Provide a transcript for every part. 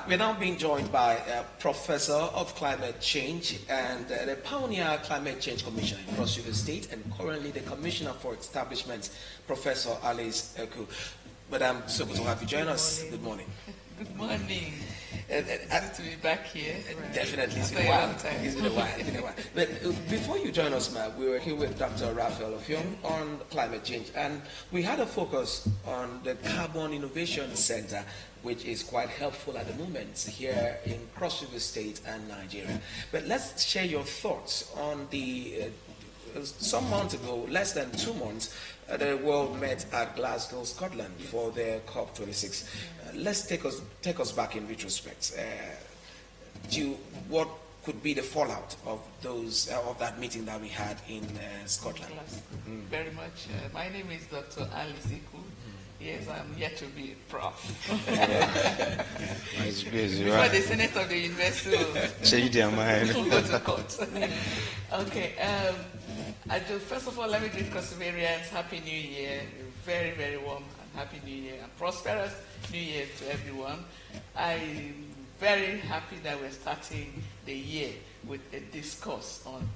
We're now being joined by a professor of climate change and the pioneer climate change commissioner in Cross River State, and currently the commissioner for establishment, Professor Alice Eku. Madam, so good to have you join us. Good morning. Good morning. It's good to be back here. Definitely, it's been a while. It's been a while. But before you join us, ma'am, we were here with Dr. Raphael Ofiong on climate change, and we had a focus on the Carbon Innovation Center, which is quite helpful at the moment here in Cross River State and Nigeria. But let's share your thoughts on the some months ago, less than 2 months, the world met at Glasgow, Scotland for their COP26. Let's take us back in retrospect. What could be the fallout of of that meeting that we had in Scotland? Very much. My name is Dr. Alice Eku. Yes, I'm here to be a prof. Before the Senate of the University will go to court. Okay. First of all, let me greet Crossivarians. Happy New Year. Very, very warm and happy New Year and prosperous New Year to everyone. I'm very happy that we're starting the year with a discourse on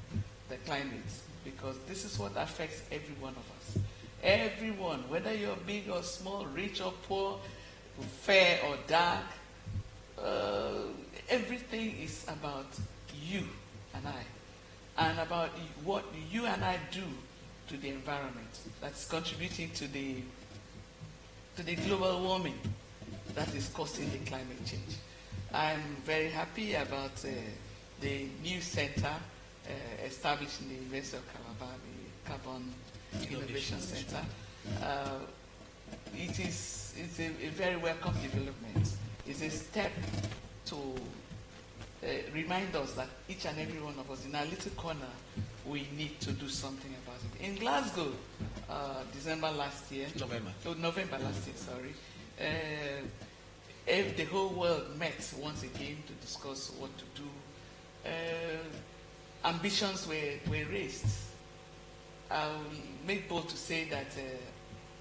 the climate, because this is what affects every one of us. Everyone, whether you're big or small, rich or poor, fair or dark, everything is about you and I, and about what you and I do to the environment that's contributing to the global warming that is causing the climate change. I'm very happy about the new center established in the University of Calabar, the Carbon Innovation Center. It's a very welcome development. It's a step to remind us that each and every one of us in our little corner, we need to do something about it. In Glasgow, November last year, sorry, the whole world met once again to discuss what to do. Ambitions were raised. I'll make bold to say that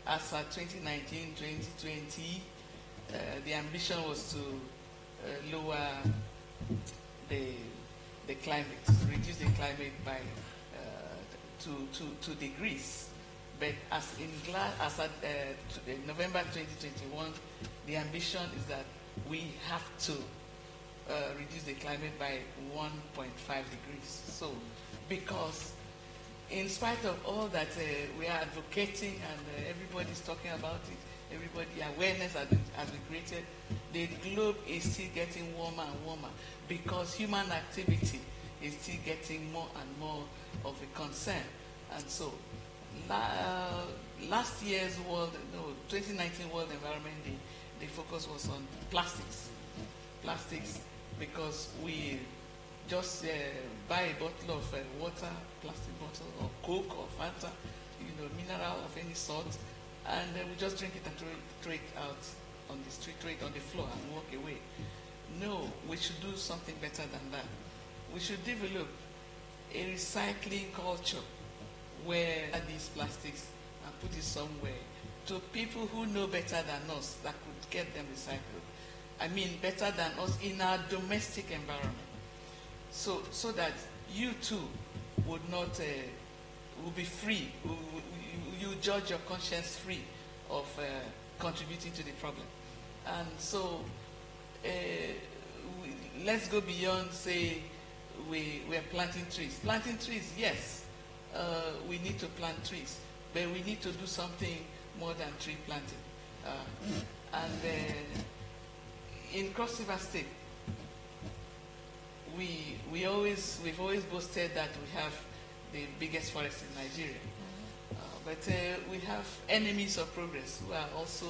as at 2019-2020, the ambition was to lower the climate, reduce the climate by 2 degrees. But as at November 2021, the ambition is that we have to reduce the climate by 1.5 degrees. So, because in spite of all that we are advocating and everybody's talking about it, awareness has been created, the globe is still getting warmer and warmer because human activity is still getting more and more of a concern. And so, last year's 2019 World Environment Day, the focus was on plastics. Plastics, because we just buy a bottle of water, plastic bottle, or Coke or Fanta, mineral of any sort, and we just drink it and throw it out on the street, throw it on the floor and walk away. No, we should do something better than that. We should develop a recycling culture where these plastics and put it somewhere to people who know better than us that could get them recycled. I mean, better than us in our domestic environment. So that you too would not, will be free, you judge your conscience free of contributing to the problem. And so let's go beyond, say, we're planting trees. Planting trees, yes, we need to plant trees, but we need to do something more than tree planting. In Cross River State, we've always boasted that we have the biggest forest in Nigeria. But we have enemies of progress who are also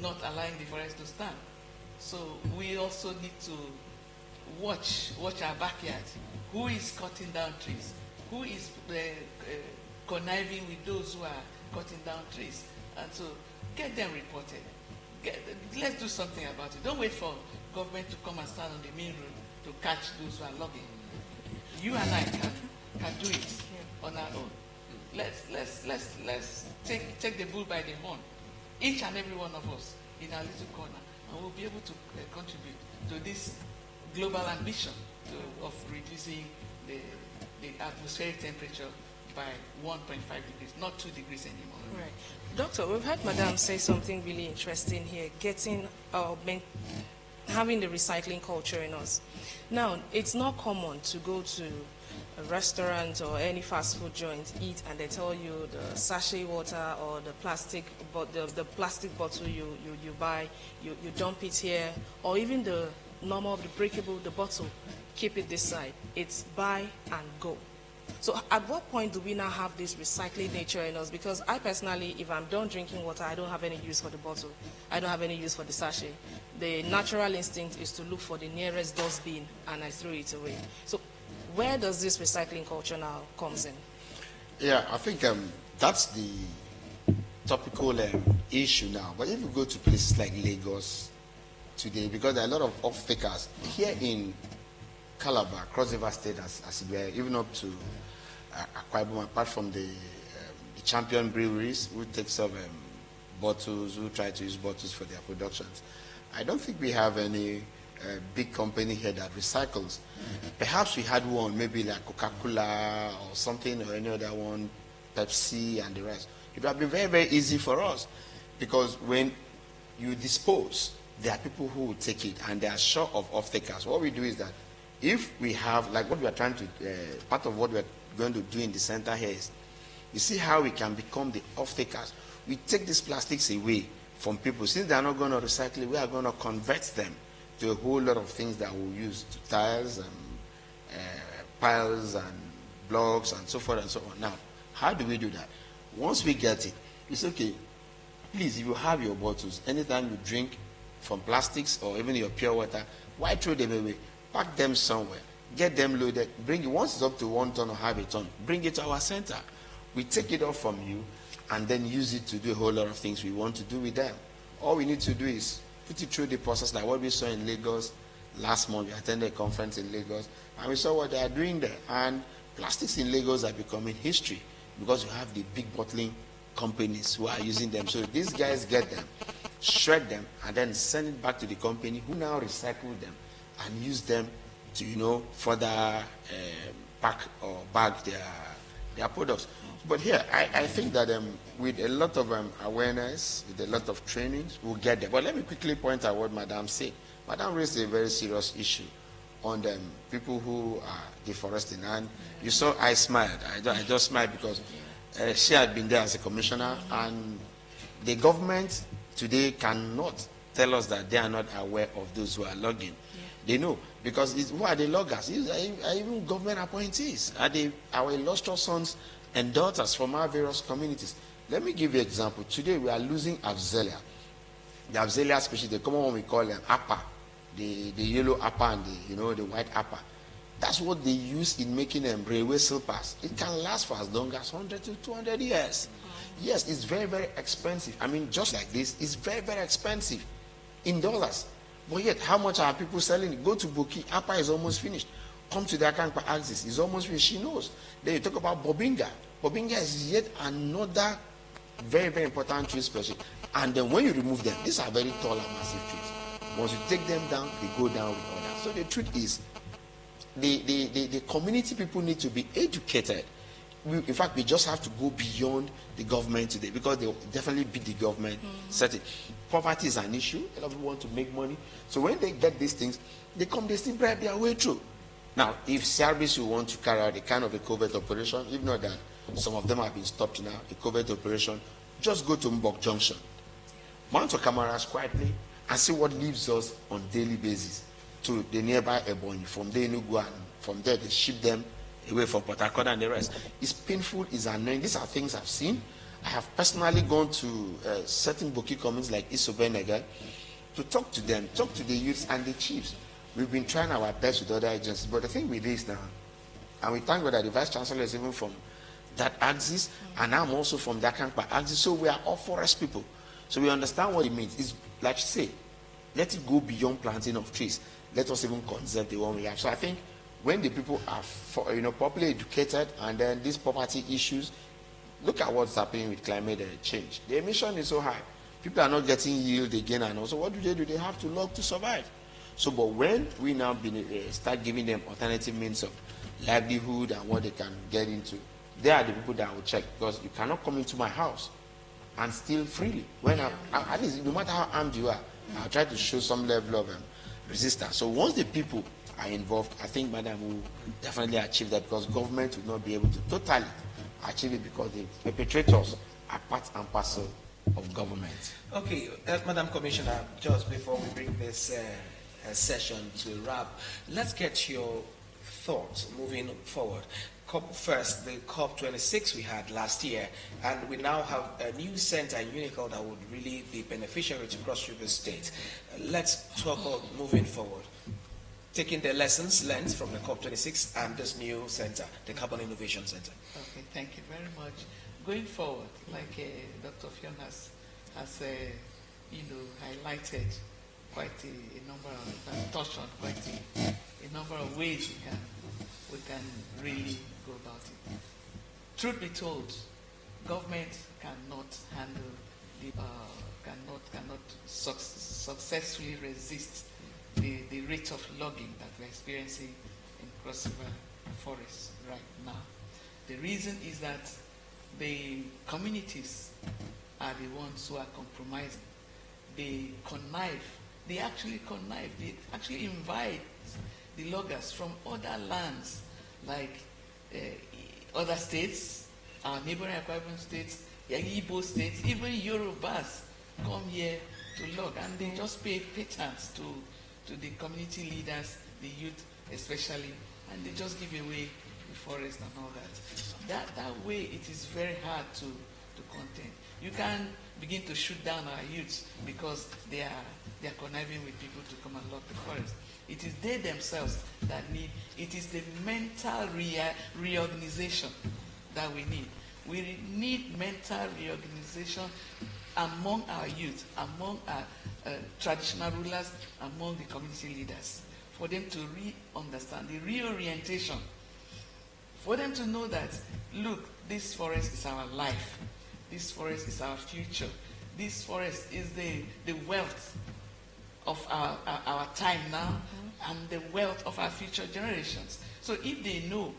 not allowing the forest to stand. So we also need to watch our backyard. Who is cutting down trees? Who is conniving with those who are cutting down trees? And so get them reported. Let's do something about it. Don't wait for government to come and stand on the main road to catch those who are logging. You and I can do it on our own. Let's take the bull by the horn, each and every one of us in our little corner, and we'll be able to contribute to this global ambition of reducing the atmospheric temperature by 1.5 degrees, not 2 degrees anymore. Right. Doctor, we've heard Madam say something really interesting here, having the recycling culture in us. Now, it's not common to go to a restaurant or any fast food joint, eat, and they tell you the sachet water or the plastic bottle you buy, you dump it here, or even the normal, the breakable, the bottle, keep it this side. It's buy and go. So at what point do we now have this recycling nature in us? Because I personally, if I'm done drinking water, I don't have any use for the bottle. I don't have any use for the sachet. The natural instinct is to look for the nearest dustbin and I throw it away. So where does this recycling culture now comes in? Yeah, I think that's the topical issue now. But if you go to places like Lagos today, because there are a lot of off-takers here in Calabar, Cross River State, as it were, even up to Akwa Ibom, apart from the champion breweries who takes up bottles, who try to use bottles for their productions. I don't think we have any big company here that recycles. Perhaps we had one, maybe like Coca-Cola or something, or any other one, Pepsi and the rest. It would have been very, very easy for us, because when you dispose, there are people who will take it, and they are short of off-takers. What we do is that if we have, like what we are trying to, part of what we are going to do in the center here is, you see how we can become the off-takers. We take these plastics away from people. Since they are not going to recycle it, we are going to convert them to a whole lot of things that we'll use, to tiles and piles and blocks and so forth and so on. Now, how do we do that? Once we get it, it's okay. Please, if you have your bottles, anytime you drink from plastics or even your pure water, why throw them away? Pack them somewhere, get them loaded, bring it. Once it's up to 1 ton or half a ton, bring it to our center. We take it off from you and then use it to do a whole lot of things we want to do with them. All we need to do is put it through the process, like what we saw in Lagos last month. We attended a conference in Lagos and we saw what they are doing there. And plastics in Lagos are becoming history because you have the big bottling companies who are using them. So these guys get them, shred them, and then send it back to the company who now recycle them and use them to, further pack or bag their products. But here, I think that with a lot of awareness, with a lot of trainings, we'll get there. But let me quickly point out what Madam said. Madam raised a very serious issue on the people who are deforesting. And you saw I smiled. I just smiled because she had been there as a commissioner, and the government today cannot tell us that they are not aware of those who are logging. They know, because who are the loggers? These are even government appointees. Are they our illustrious sons and daughters from our various communities? Let me give you an example. Today we are losing Afzelia. The Afzelia species, the common one we call them appa, the yellow appa and the white appa. That's what they use in making railway slippers. It can last for as long as 100 to 200 years. Yes, it's very, very expensive. I mean, just like this, it's very, very expensive in dollars. But yet, how much are people selling it? Go to Boki, appa is almost finished. Come to the Akamkpa axis, it's almost finished. She knows. Then you talk about Bobinga. Bobinga is yet another very, very important tree species. And then when you remove them, these are very tall and massive trees. Once you take them down, they go down with others. So the truth is, the community people need to be educated. In fact, we just have to go beyond the government today, because they will definitely beat the government. Poverty is an issue. A lot of people want to make money. So when they get these things, they still bribe their way through. Now, if CRBC want to carry out a kind of a covert operation, if not that, some of them have been stopped now, a covert operation, just go to Mbok Junction, mount your cameras quietly, and see what leaves us on a daily basis to the nearby Ebonyi. From there, Enugu, and from there they ship them away from Port Harcourt and the rest. It's painful, it's annoying. These are things I've seen. I have personally gone to certain Boki communities like Isobenega to talk to them, talk to the youths and the chiefs. We've been trying our best with other agencies, but the thing with this now, and we thank God that the Vice Chancellor is even from that axis, and I'm also from the Akamkpa axis, so we are all forest people. So we understand what it means. It's like you say, let it go beyond planting of trees. Let us even conserve the one we have. So I think when the people are properly educated, and then these poverty issues, look at what's happening with climate change. The emission is so high. People are not getting yield again, and also what do? They have to log to survive. So, but when we now start giving them alternative means of livelihood and what they can get into, they are the people that will check, because you cannot come into my house and steal freely. When at least, no matter how armed you are, I'll try to show some level of resistance. So once the people are involved, I think Madam will definitely achieve that, because government will not be able to totally achieve it, because the perpetrators are part and parcel of government. Okay, Madam Commissioner, just before we bring this session to a wrap, let's get your thoughts moving forward. First, the COP26 we had last year, and we now have a new center in Unicode that would really be beneficiary to Cross River State. Let's talk about moving forward, taking the lessons learned from the COP26 and this new center, the Carbon Innovation Center. Okay, thank you very much. Going forward, like Dr. Fion has highlighted quite a number of, touched on quite a number of ways we can really go about it. Truth be told, government cannot handle cannot successfully resist the rate of logging that we're experiencing in Cross River Forest right now. The reason is that the communities are the ones who are compromising. They actually invite the loggers from other lands, like other states, our neighboring Akwa Ibom states, Igbo states, even Yorubas come here to log, and they just pay pittance to the community leaders, the youth especially, and they just give away the forest and all that. That way, it is very hard to contain. You can begin to shoot down our youths because they are conniving with people to come and log the forest. It is they themselves that it is the mental reorganization that we need. We need mental reorganization among our youth, among our traditional rulers, among the community leaders, for them to understand the reorientation, for them to know that, look, this forest is our life, this forest is our future, this forest is the wealth of our time now, and the wealth of our future generations. So if they know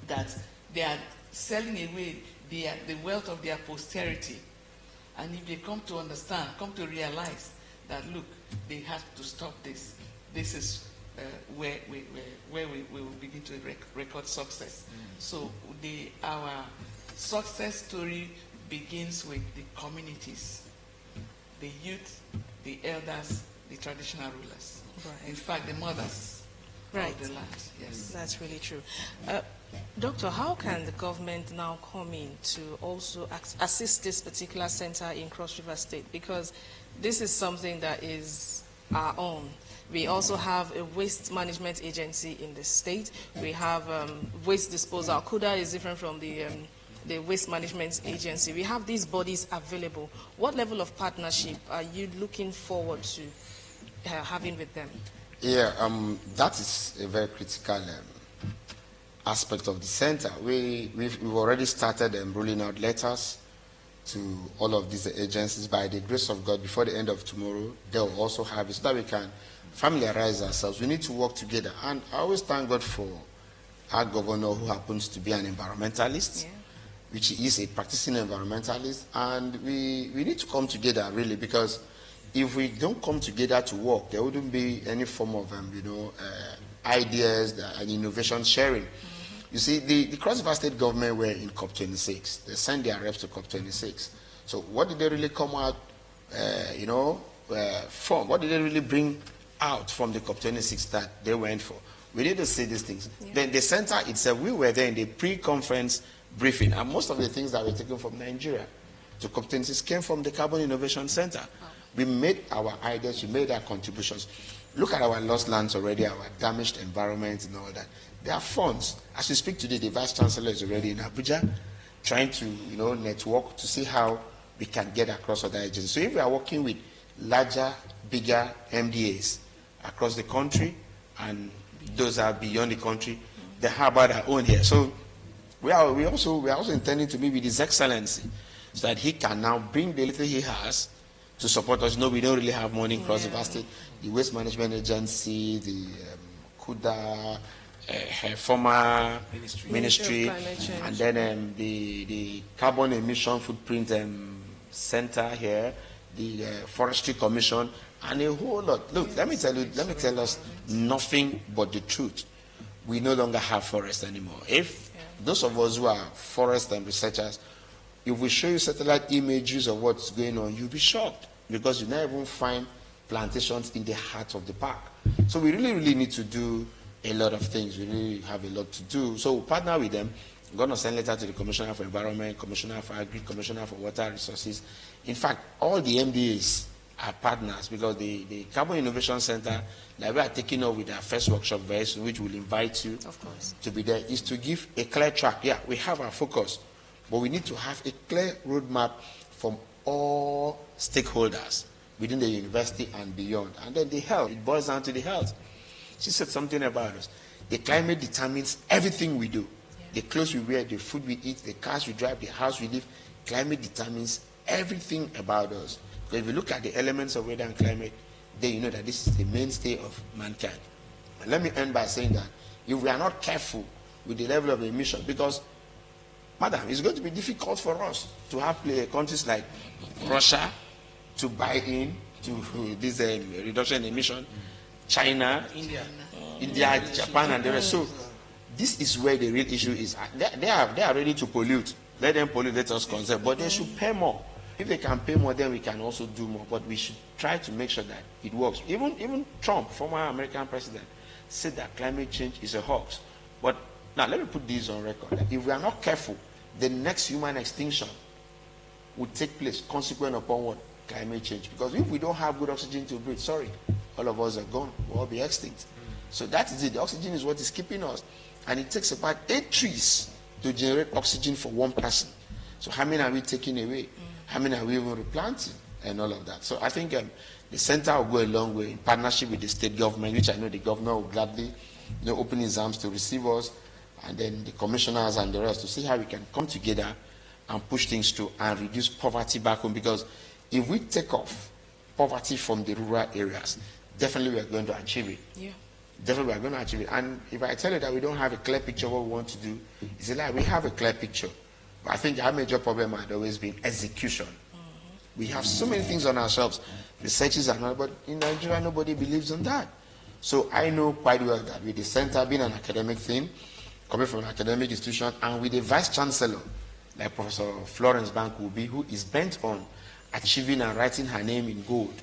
that they are selling away the wealth of their posterity, and if they come to understand, come to realize that, look, they have to stop this, this is where we will begin to record success. So our success story begins with the communities, the youth, the elders, the traditional rulers. Right. In fact, the mothers of the land. Yes, that's really true. Doctor, how can the government now come in to also assist this particular center in Cross River State? Because this is something that is our own. We also have a waste management agency in the state. We have waste disposal. KUDA is different from the waste management agency. We have these bodies available. What level of partnership are you looking forward to having with them? Yeah, that is a very critical aspect of the center. We've already started rolling out letters to all of these agencies. By the grace of God, before the end of tomorrow, they'll also have it so that we can familiarize ourselves. We need to work together. And I always thank God for our governor, who happens to be an environmentalist, which is a practicing environmentalist. And we need to come together, really, because if we don't come together to work, there wouldn't be any form of ideas and innovation sharing. You see, the Cross River State government were in COP26. They sent their reps to COP26. So what did they really come out, from? What did they really bring out from the COP26 that they went for? We need to see these things. Then the center itself, we were there in the pre-conference briefing, and most of the things that were taken from Nigeria to COP26 came from the Carbon Innovation Center. We made our ideas, we made our contributions. Look at our lost lands already, our damaged environment and all that. There are funds. As we speak today, the Vice Chancellor is already in Abuja trying to network to see how we can get across other agencies. So if we are working with larger, bigger MDAs across the country, and those are beyond the country, then how about our own here? So we are also intending to meet with His Excellency so that he can now bring the little he has to support us. No, we don't really have money in Cross River State. The Waste Management Agency, the KUDA, her former ministry, and then the Carbon Emission Footprint Center here, the Forestry Commission, and a whole lot. Look, let me tell us nothing but the truth. We no longer have forests anymore. If those of us who are forest and researchers, if we show you satellite images of what's going on, you'll be shocked, because you never even find plantations in the heart of the park. So we really need to do a lot of things. We really have a lot to do. So we'll partner with them. I'm going to send a letter to the Commissioner for Environment, Commissioner for Agri, Commissioner for Water Resources. In fact, all the MDAs are partners, because the Carbon Innovation Center that we are taking up with our first workshop very soon, which will invite you to be there, is to give a clear track. Yeah, we have our focus, but we need to have a clear roadmap from all stakeholders within the university and beyond. And then the health, it boils down to the health. She said something about us. The climate determines everything we do. The clothes we wear, the food we eat, the cars we drive, the house we live. Climate determines everything about us. So if you look at the elements of weather and climate, then you know that this is the mainstay of mankind. And let me end by saying that if we are not careful with the level of emission, because, madam, it's going to be difficult for us to have countries like Russia to buy in to this reduction in emission, China, India, Japan, and the rest. So this is where the real issue is. They are ready to pollute. Let them pollute, let us conserve. But they should pay more. If they can pay more, then we can also do more. But we should try to make sure that it works. Even Trump, former American president, said that climate change is a hoax. But now let me put this on record. If we are not careful, the next human extinction will take place consequent upon what? Climate change. Because if we don't have good oxygen to breathe, sorry, all of us are gone. We'll all be extinct. So that is it. The oxygen is what is keeping us. And it takes about 8 trees to generate oxygen for one person. So how many are we taking away? How many are we even replanting? And all of that. So I think the center will go a long way in partnership with the state government, which I know the governor will gladly open his arms to receive us, and then the commissioners and the rest, to see how we can come together and push things through and reduce poverty back home. Because if we take off poverty from the rural areas, definitely we are going to achieve it. Yeah. Definitely we are going to achieve it. And if I tell you that we don't have a clear picture of what we want to do, it's a lie. We have a clear picture. But I think our major problem had always been execution. We have so many things on ourselves, researches and all, but in Nigeria nobody believes in that. So I know quite well that with the center being an academic thing, coming from an academic institution, and with a vice chancellor like Professor Florence Bank-Ubi, who is bent on achieving and writing her name in gold,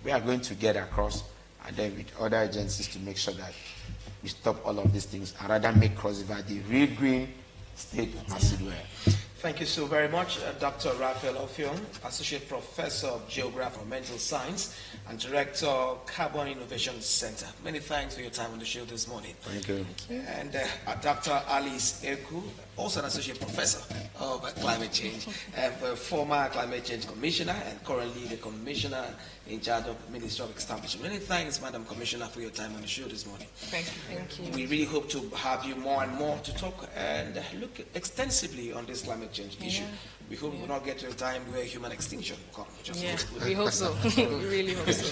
we are going to get across, and then with other agencies, to make sure that we stop all of these things and rather make Cross River the real green state as it were. Thank you so very much, Dr. Raphael Offiong, Associate Professor of Geography and Mental Science and Director, Carbon Innovation Center. Many thanks for your time on the show this morning. Thank you. And Dr. Alice Eku, also an Associate Professor of Climate Change, former Climate Change Commissioner and currently the Commissioner in charge of the Ministry of Establishment. Many thanks, Madam Commissioner, for your time on the show this morning. Thank you. Thank you. We really hope to have you more and more to talk and look extensively on this climate change issue. We hope we will not get to a time where human extinction will come. We hope so. We really hope so.